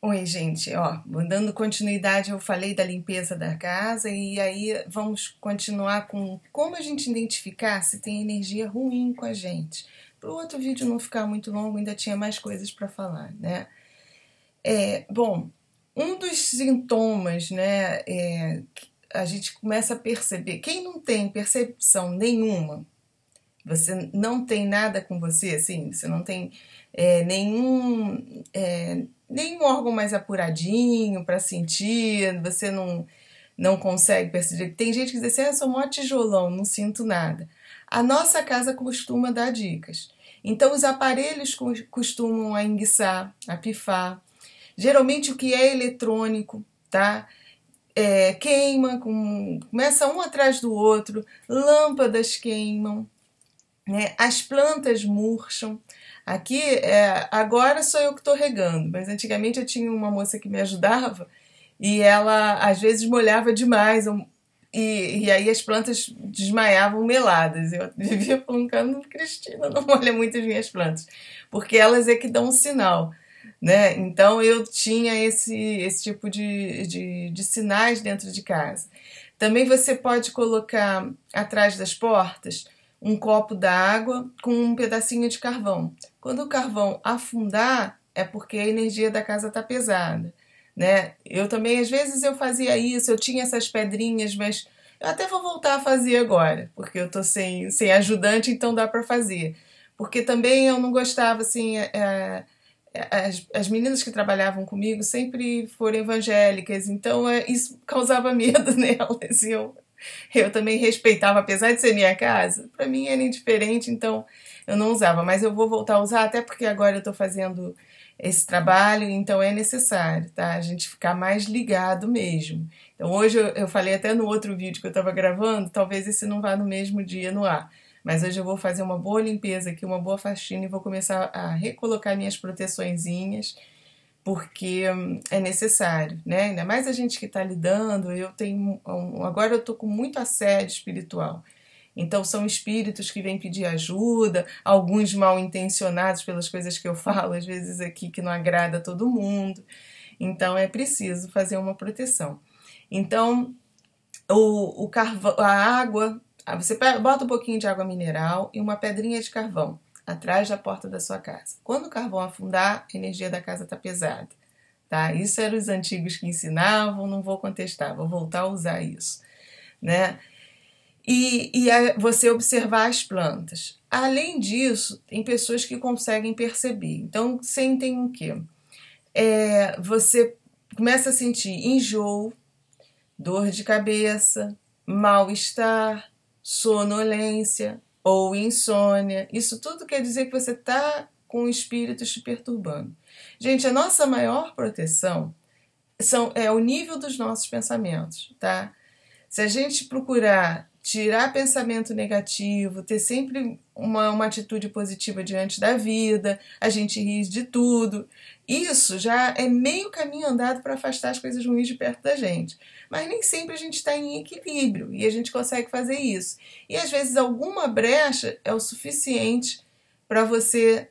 Oi, gente, ó, dando continuidade, eu falei da limpeza da casa e aí vamos continuar com como a gente identificar se tem energia ruim com a gente. Para o outro vídeo não ficar muito longo, ainda tinha mais coisas para falar, né? Bom, um dos sintomas, né, a gente começa a perceber, quem não tem percepção nenhuma, você não tem nada com você, assim, você não tem nenhum órgão mais apuradinho para sentir, você não consegue perceber. Tem gente que diz assim, eu sou mó tijolão, não sinto nada. A nossa casa costuma dar dicas. Então os aparelhos costumam a enguiçar, a pifar. Geralmente o que é eletrônico, tá? Queima, começa um atrás do outro, lâmpadas queimam, né? As plantas murcham. Aqui, agora sou eu que estou regando, mas antigamente eu tinha uma moça que me ajudava e ela às vezes molhava demais e aí as plantas desmaiavam meladas. Eu vivia falando, Cristina, não molha muito as minhas plantas, porque elas é que dão um sinal, né? Então eu tinha esse tipo de sinais dentro de casa. Também você pode colocar atrás das portas um copo d'água com um pedacinho de carvão. Quando o carvão afundar, é porque a energia da casa está pesada, né? Eu também, às vezes, eu fazia isso, eu tinha essas pedrinhas, mas eu até vou voltar a fazer agora, porque eu tô sem ajudante, então dá para fazer. Porque também eu não gostava, assim, as meninas que trabalhavam comigo sempre foram evangélicas, então isso causava medo nelas, e eu também respeitava, apesar de ser minha casa, para mim era indiferente, então eu não usava. Mas eu vou voltar a usar, até porque agora eu estou fazendo esse trabalho, então é necessário, tá? A gente ficar mais ligado mesmo. Então hoje eu falei até no outro vídeo que eu estava gravando, talvez esse não vá no mesmo dia no ar. Mas hoje eu vou fazer uma boa limpeza aqui, uma boa faxina e vou começar a recolocar minhas proteçõezinhas, porque é necessário, né? Ainda mais a gente que está lidando, agora eu estou com muito assédio espiritual. Então são espíritos que vêm pedir ajuda, alguns mal intencionados pelas coisas que eu falo, às vezes aqui que não agrada a todo mundo. Então é preciso fazer uma proteção. Então o carvão, a água, você bota um pouquinho de água mineral e uma pedrinha de carvão atrás da porta da sua casa. Quando o carvão afundar, a energia da casa está pesada, tá? Isso eram os antigos que ensinavam, não vou contestar, vou voltar a usar isso, né? Você observar as plantas. Além disso, tem pessoas que conseguem perceber. Então, sentem o quê? Você começa a sentir enjoo, dor de cabeça, mal-estar, sonolência ou insônia. Isso tudo quer dizer que você está com o espírito te perturbando. Gente, a nossa maior proteção é o nível dos nossos pensamentos, tá? Se a gente procurar tirar pensamento negativo, ter sempre uma atitude positiva diante da vida, a gente rir de tudo, isso já é meio caminho andado para afastar as coisas ruins de perto da gente. Mas nem sempre a gente está em equilíbrio e a gente consegue fazer isso. E às vezes alguma brecha é o suficiente para você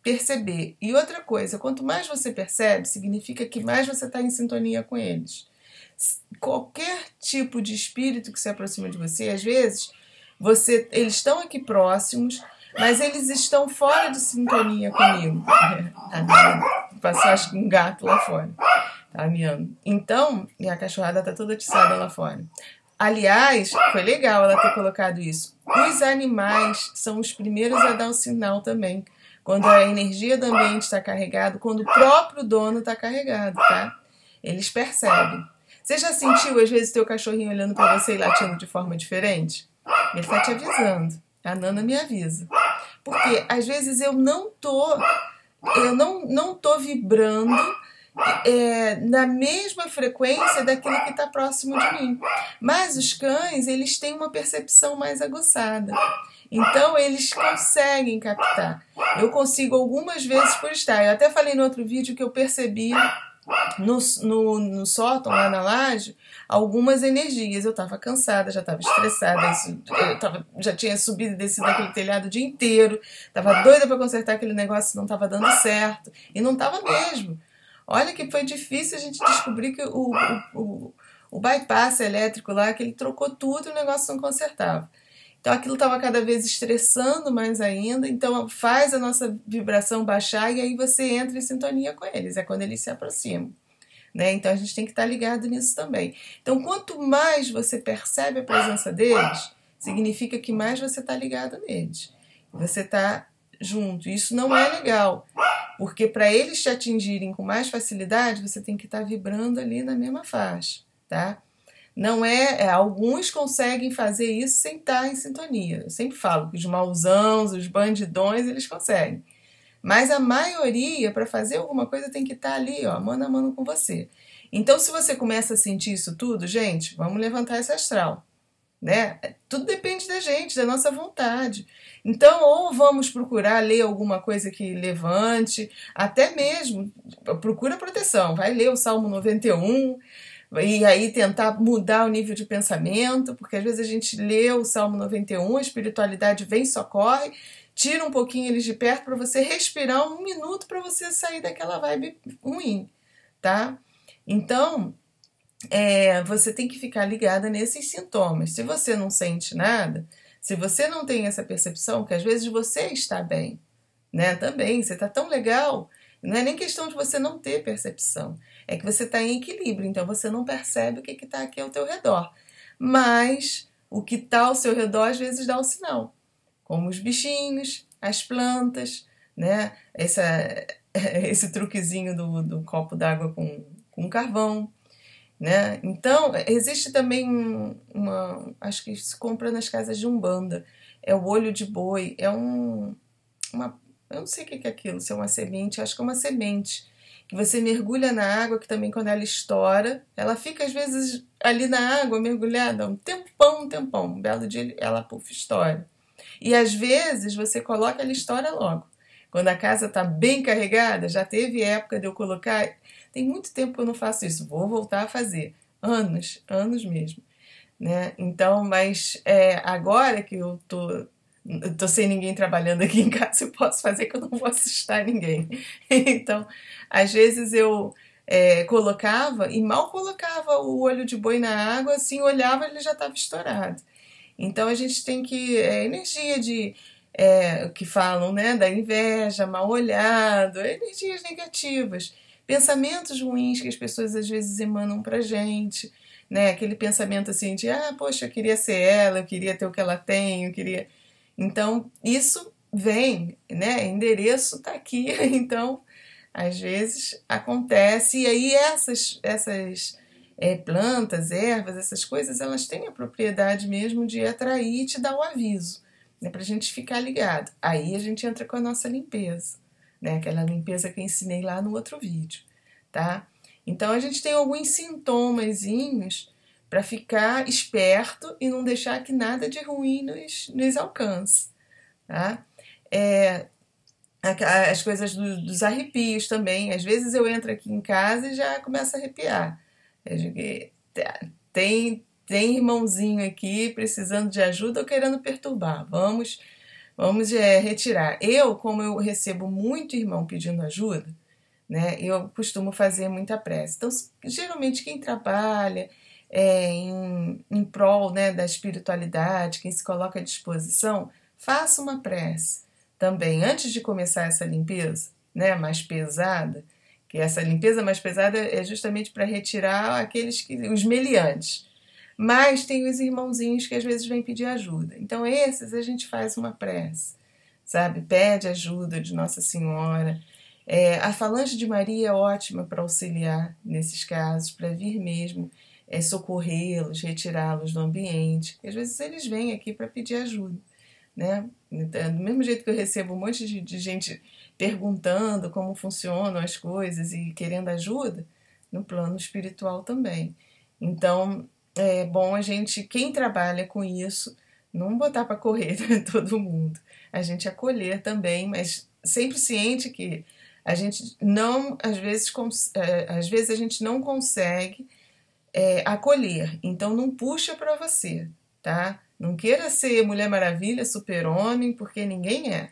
perceber. E outra coisa, quanto mais você percebe, significa que mais você está em sintonia com eles. Qualquer tipo de espírito que se aproxima de você, às vezes, eles estão aqui próximos, mas eles estão fora de sintonia comigo. Passou, acho que um gato lá fora. Tá miando. Então, e a cachorrada tá toda atiçada lá fora. Aliás, foi legal ela ter colocado isso. Os animais são os primeiros a dar o sinal também. Quando a energia do ambiente está carregada, quando o próprio dono está carregado, tá? Eles percebem. Você já sentiu, às vezes, teu cachorrinho olhando para você e latindo de forma diferente? Ele está te avisando. A Nana me avisa. Porque, às vezes, eu não tô vibrando na mesma frequência daquilo que está próximo de mim. Mas os cães, eles têm uma percepção mais aguçada. Então, eles conseguem captar. Eu consigo algumas vezes por estar. Eu até falei no outro vídeo que eu percebi no sótão, lá na laje, algumas energias. Eu estava cansada, já estava estressada, já tinha subido e descido aquele telhado o dia inteiro, estava doida para consertar aquele negócio, não estava dando certo, e não estava mesmo. Olha que foi difícil a gente descobrir que o bypass elétrico lá, que ele trocou tudo e o negócio não consertava. Então aquilo estava cada vez estressando mais ainda, então faz a nossa vibração baixar e aí você entra em sintonia com eles, é quando eles se aproximam. Né? Então a gente tem que estar ligado nisso também. Então quanto mais você percebe a presença deles, significa que mais você está ligado neles. Você está junto. Isso não é legal, porque para eles te atingirem com mais facilidade, você tem que estar vibrando ali na mesma faixa, tá? Não alguns conseguem fazer isso sem estar em sintonia. Eu sempre falo que os mauzãos, os bandidões, eles conseguem. Mas a maioria, para fazer alguma coisa, tem que estar ali, ó, mano a mano com você. Então, se você começa a sentir isso tudo, gente, vamos levantar esse astral. Né? Tudo depende da gente, da nossa vontade. Então, ou vamos procurar ler alguma coisa que levante, até mesmo, procura proteção, vai ler o Salmo 91, e aí tentar mudar o nível de pensamento, porque às vezes a gente lê o Salmo 91, a espiritualidade vem, socorre, tira um pouquinho eles de perto para você respirar 1 minuto para você sair daquela vibe ruim, tá? Então, você tem que ficar ligada nesses sintomas. Se você não sente nada, se você não tem essa percepção, que às vezes você está bem, né? Também, você está tão legal, não é nem questão de você não ter percepção, é que você está em equilíbrio, então você não percebe o que está aqui ao teu redor. Mas o que está ao seu redor às vezes dá um sinal, como os bichinhos, as plantas, né? Esse truquezinho do copo d'água com carvão. Né? Então, existe também acho que se compra nas casas de Umbanda, é o olho de boi, eu não sei o que é aquilo, se é uma semente, acho que é uma semente, que você mergulha na água, que também quando ela estoura, ela fica às vezes ali na água mergulhada, um tempão, um belo dia ela estoura. E às vezes você coloca, ela estoura logo. Quando a casa está bem carregada, já teve época de eu colocar. Tem muito tempo que eu não faço isso, vou voltar a fazer. Anos mesmo. Né? Então, mas agora que eu tô sem ninguém trabalhando aqui em casa, eu posso fazer que eu não vou assustar ninguém. Então, às vezes eu colocava e mal colocava o olho de boi na água, assim, olhava ele já estava estourado. Então a gente tem que. Energia de. Que falam, né, da inveja, mal olhado, energias negativas, pensamentos ruins que as pessoas às vezes emanam pra gente, né, aquele pensamento assim de, poxa, eu queria ser ela, eu queria ter o que ela tem, eu queria... Então, isso vem, né, endereço tá aqui, então, às vezes acontece, e aí essas plantas, ervas, essas coisas, elas têm a propriedade mesmo de atrair e te dar o aviso, né, para a gente ficar ligado. Aí a gente entra com a nossa limpeza, né, aquela limpeza que eu ensinei lá no outro vídeo, tá? Então a gente tem alguns sintomazinhos para ficar esperto e não deixar que nada de ruim nos alcance, tá? As coisas dos arrepios também. Às vezes eu entro aqui em casa e já começo a arrepiar. Tem irmãozinho aqui precisando de ajuda ou querendo perturbar. Vamos retirar. Como eu recebo muito irmão pedindo ajuda, né, eu costumo fazer muita prece. Então, geralmente quem trabalha em prol, né, da espiritualidade, quem se coloca à disposição, faça uma prece também, antes de começar essa limpeza, né, mais pesada, que essa limpeza mais pesada é justamente para retirar os meliantes. Mas tem os irmãozinhos que às vezes vêm pedir ajuda. Então esses a gente faz uma prece, sabe? Pede ajuda de Nossa Senhora. A falange de Maria é ótima para auxiliar nesses casos, para vir mesmo socorrê-los, retirá-los do ambiente. Às vezes eles vêm aqui para pedir ajuda, né? Então, do mesmo jeito que eu recebo um monte de gente perguntando como funcionam as coisas e querendo ajuda, no plano espiritual também. Então, é bom a gente, quem trabalha com isso, não botar para correr todo mundo. A gente acolher também, mas sempre ciente que a gente não, às vezes a gente não consegue acolher. Então, não puxa para você, tá? Não queira ser Mulher Maravilha, Super-Homem, porque ninguém é.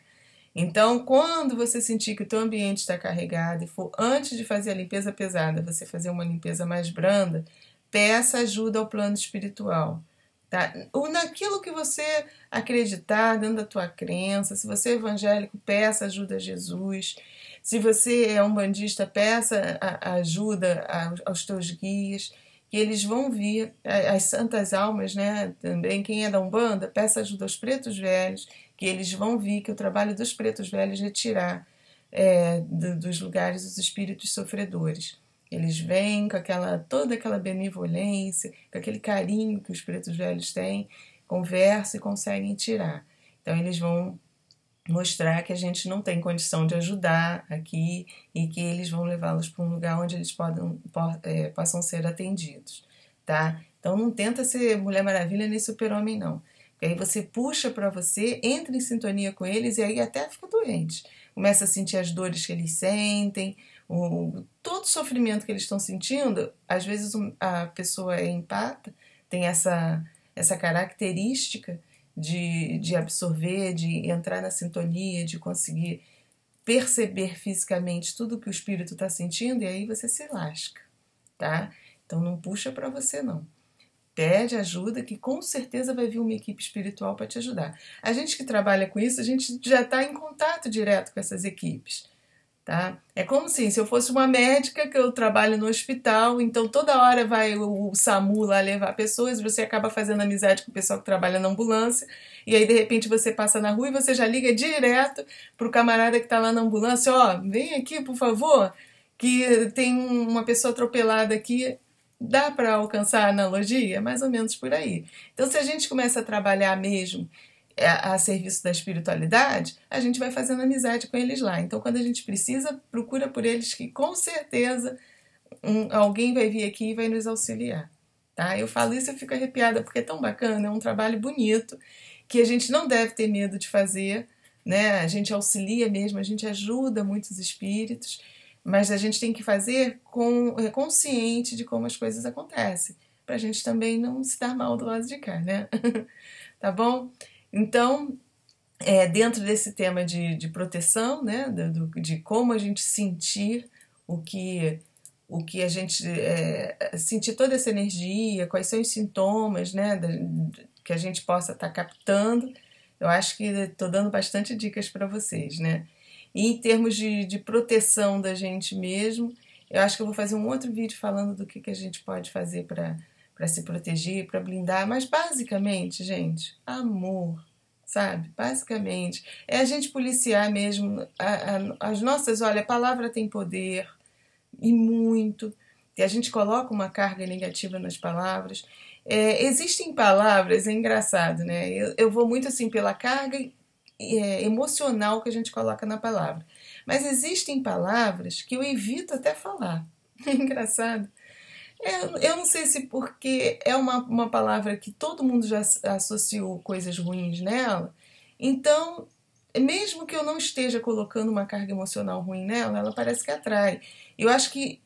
Então, quando você sentir que o teu ambiente está carregado e for antes de fazer a limpeza pesada, você fazer uma limpeza mais branda, peça ajuda ao plano espiritual. Tá? Ou naquilo que você acreditar, dentro da tua crença. Se você é evangélico, peça ajuda a Jesus. Se você é umbandista, peça ajuda aos teus guias, que eles vão vir, as santas almas, né? Também, quem é da Umbanda, peça ajuda aos pretos velhos, que eles vão vir, que o trabalho dos pretos velhos é tirar dos lugares os espíritos sofredores. Eles vêm com toda aquela benevolência, com aquele carinho que os pretos velhos têm, conversam e conseguem tirar. Então eles vão mostrar que a gente não tem condição de ajudar aqui e que eles vão levá-los para um lugar onde eles possam ser atendidos, tá? Então não tenta ser Mulher Maravilha nem Super-Homem, não. Porque aí você puxa para você, entra em sintonia com eles e aí até fica doente. Começa a sentir as dores que eles sentem, todo o sofrimento que eles estão sentindo. Às vezes a pessoa é empata, tem essa característica de absorver, de entrar na sintonia, de conseguir perceber fisicamente tudo que o espírito está sentindo, e aí você se lasca, tá? Então não puxa para você, não. Pede ajuda, que com certeza vai vir uma equipe espiritual para te ajudar. A gente que trabalha com isso, a gente já está em contato direto com essas equipes. Tá? É como assim, se eu fosse uma médica que eu trabalho no hospital, então toda hora vai o SAMU lá levar pessoas, você acaba fazendo amizade com o pessoal que trabalha na ambulância, e aí de repente você passa na rua e você já liga direto pro camarada que está lá na ambulância, ó, vem aqui por favor, que tem uma pessoa atropelada aqui. Dá para alcançar a analogia? Mais ou menos por aí. Então, se a gente começa a trabalhar mesmo a serviço da espiritualidade, a gente vai fazendo amizade com eles lá. Então, quando a gente precisa, procura por eles, que com certeza alguém vai vir aqui e vai nos auxiliar. Tá? Eu falo isso e eu fico arrepiada, porque é tão bacana, é um trabalho bonito, que a gente não deve ter medo de fazer, né? A gente auxilia mesmo, a gente ajuda muitos espíritos, mas a gente tem que fazer consciente de como as coisas acontecem, para a gente também não se dar mal do lado de cá, né? Tá bom? Então, dentro desse tema de proteção, né? De como a gente sentir o que a gente... sentir toda essa energia, quais são os sintomas, né? Que a gente possa estar captando, eu acho que estou dando bastante dicas para vocês, né? E em termos de proteção da gente mesmo, eu acho que eu vou fazer um outro vídeo falando do que a gente pode fazer para se proteger, para blindar. Mas basicamente, gente, amor, sabe? Basicamente, é a gente policiar mesmo as nossas... Olha, a palavra tem poder, e muito, e a gente coloca uma carga negativa nas palavras. Existem palavras, é engraçado, né? Eu vou muito assim pela carga emocional que a gente coloca na palavra. Mas existem palavras que eu evito até falar. É engraçado. Eu não sei se porque é uma palavra que todo mundo já associou coisas ruins nela, então, mesmo que eu não esteja colocando uma carga emocional ruim nela, ela parece que atrai. Eu acho que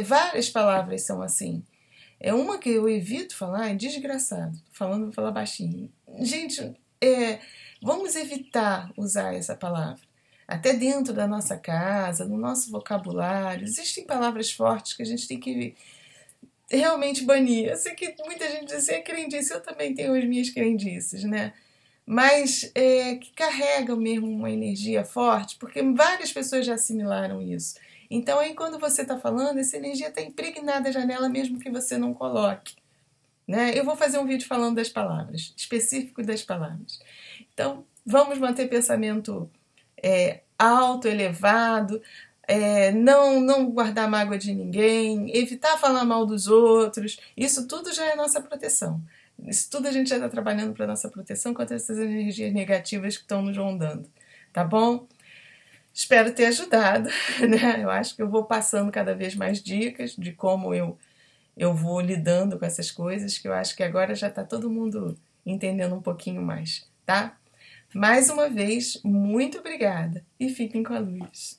várias palavras são assim. Uma que eu evito falar é desgraçado. Vou falar baixinho. Gente, vamos evitar usar essa palavra. Até dentro da nossa casa, no nosso vocabulário, existem palavras fortes que a gente tem que realmente banir. Eu sei que muita gente diz assim, é crendice, eu também tenho as minhas crendices, né? Mas que carregam mesmo uma energia forte, porque várias pessoas já assimilaram isso. Então aí quando você está falando, essa energia está impregnada já nela, mesmo que você não coloque. Né? Eu vou fazer um vídeo falando das palavras, específico das palavras. Então, vamos manter pensamento alto, elevado, não guardar mágoa de ninguém, evitar falar mal dos outros. Isso tudo já é nossa proteção. Isso tudo a gente já está trabalhando para nossa proteção contra essas energias negativas que estão nos rondando. Tá bom? Espero ter ajudado. Né? Eu acho que eu vou passando cada vez mais dicas de como eu vou lidando com essas coisas, que eu acho que agora já está todo mundo entendendo um pouquinho mais, tá? Mais uma vez, muito obrigada e fiquem com a luz.